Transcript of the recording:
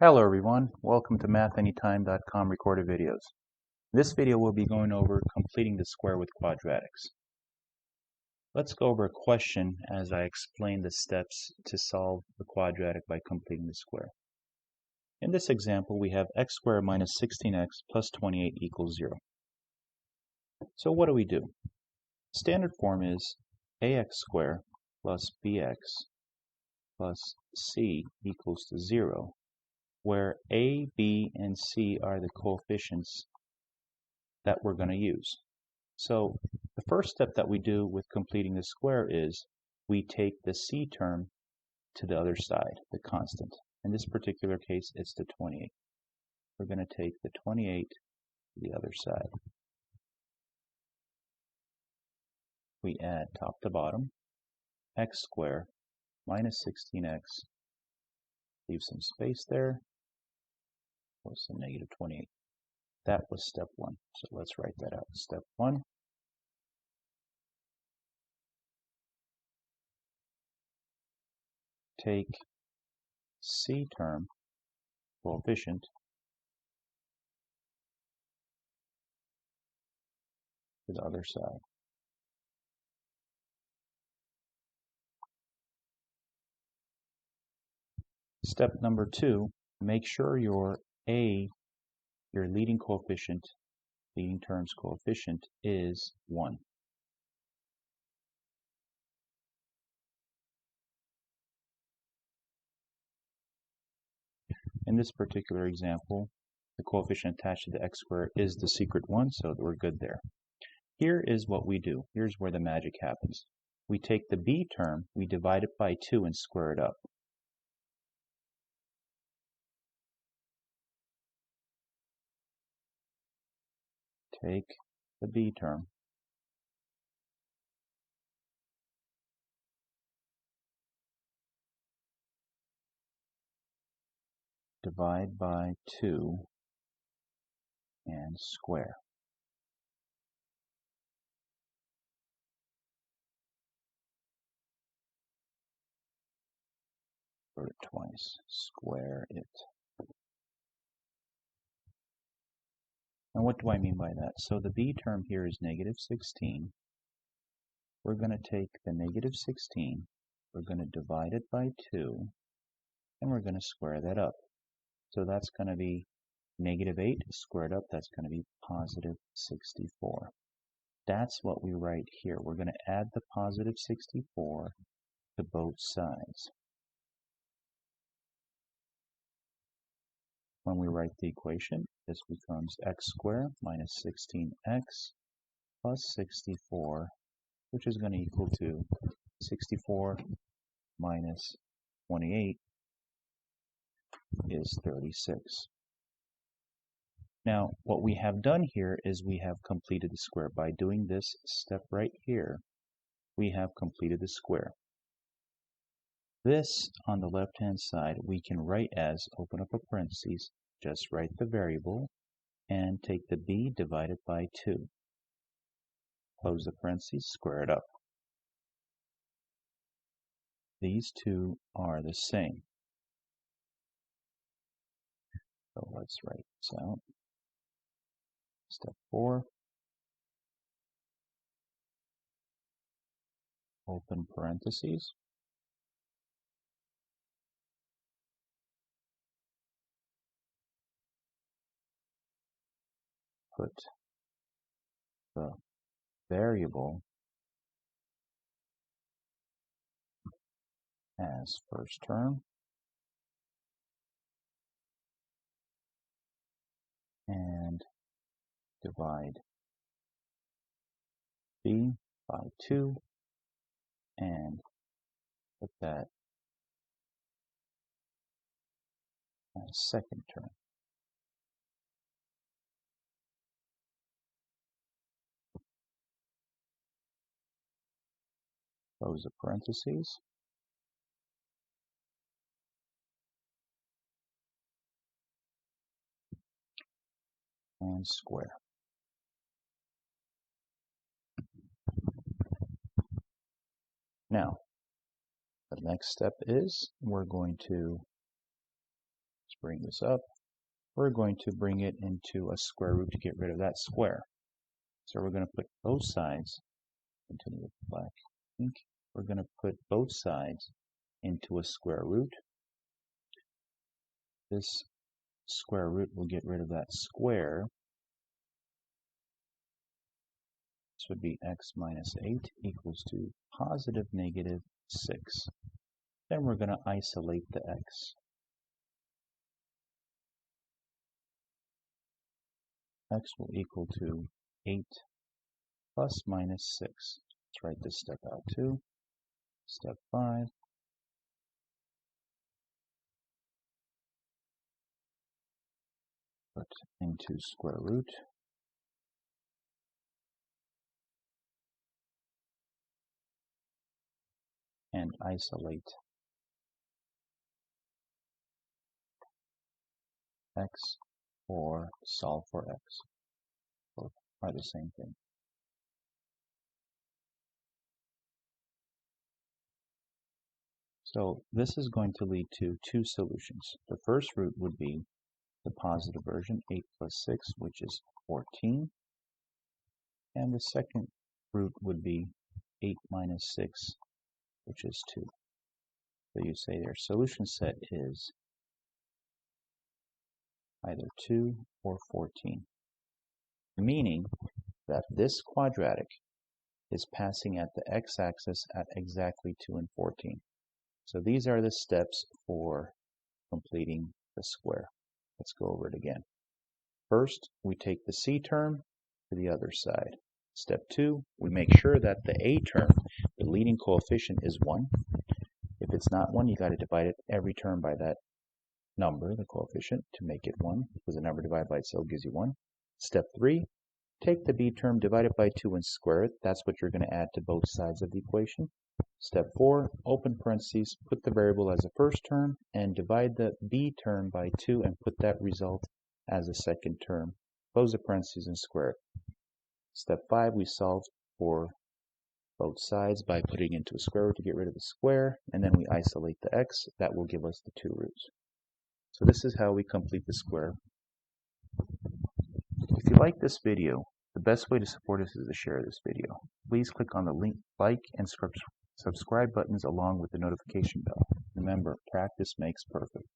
Hello everyone, welcome to MathAnytime.com recorded videos. This video will be going over completing the square with quadratics. Let's go over a question as I explain the steps to solve the quadratic by completing the square. In this example, we have x squared minus 16x plus 28 equals 0. So what do? Standard form is ax squared plus bx plus c equals to 0. Where a, b, and c are the coefficients that we're going to use. So the first step that we do with completing the square is we take the c term to the other side, the constant. In this particular case, it's the 28. We're going to take the 28 to the other side. We add top to bottom, x squared minus 16x, leave some space there, plus some negative 28. That was step 1. So let's write that out. Step 1. Take c term, coefficient, to the other side. Step number 2, make sure your leading term's coefficient is 1. In this particular example, the coefficient attached to the x squared is the secret 1, so we're good there. Here is what we do. Here's where the magic happens. We take the b term, we divide it by 2 and square it up. Take the b term, divide by 2, and square. Wrote it twice. Square it. And what do I mean by that? So the b term here is negative 16. We're going to take the negative 16, we're going to divide it by 2, and we're going to square that up. So that's going to be negative 8 squared up, that's going to be positive 64. That's what we write here. We're going to add the positive 64 to both sides. When we write the equation, this becomes x squared minus 16x plus 64, which is going to equal to 64 minus 28 is 36. Now, what we have done here is we have completed the square. By doing this step right here, we have completed the square. This, on the left-hand side, we can write as, open up a parentheses, just write the variable, and take the b divided by 2. Close the parentheses, square it up. These two are the same. So let's write this out. Step 4. Open parentheses. Put the variable as first term and divide b by 2 and put that as second term. Close the parentheses. And square. Now, the next step is we're going to bring this up. We're going to bring it into a square root to get rid of that square. So we're going to put both sides, continue with black ink, we're going to put both sides into a square root. This square root will get rid of that square. This would be x minus 8 equals to positive negative 6. Then we're going to isolate the x. X will equal to 8 plus minus 6. Let's write this step out too. Step 5. Put into square root. And isolate x or solve for x. Both are the same thing. So this is going to lead to two solutions. The first root would be the positive version, 8 plus 6, which is 14. And the second root would be 8 minus 6, which is 2. So you say their solution set is either 2 or 14. Meaning that this quadratic is passing at the x-axis at exactly 2 and 14. So these are the steps for completing the square. Let's go over it again. First, we take the c term to the other side. Step 2, we make sure that the a term, the leading coefficient, is 1. If it's not 1, you got to divide it every term by that number, the coefficient, to make it 1, because the number divided by itself gives you 1. Step 3, take the b term, divide it by 2, and square it. That's what you're going to add to both sides of the equation. Step 4, open parentheses, put the variable as a first term, and divide the b term by 2 and put that result as a second term. Close the parentheses and square it. Step 5, we solve for both sides by putting into a square root to get rid of the square, and then we isolate the x. That will give us the two roots. So this is how we complete the square. If you like this video, the best way to support us is to share this video. Please click on the link, like, and subscribe buttons along with the notification bell. Remember, practice makes perfect.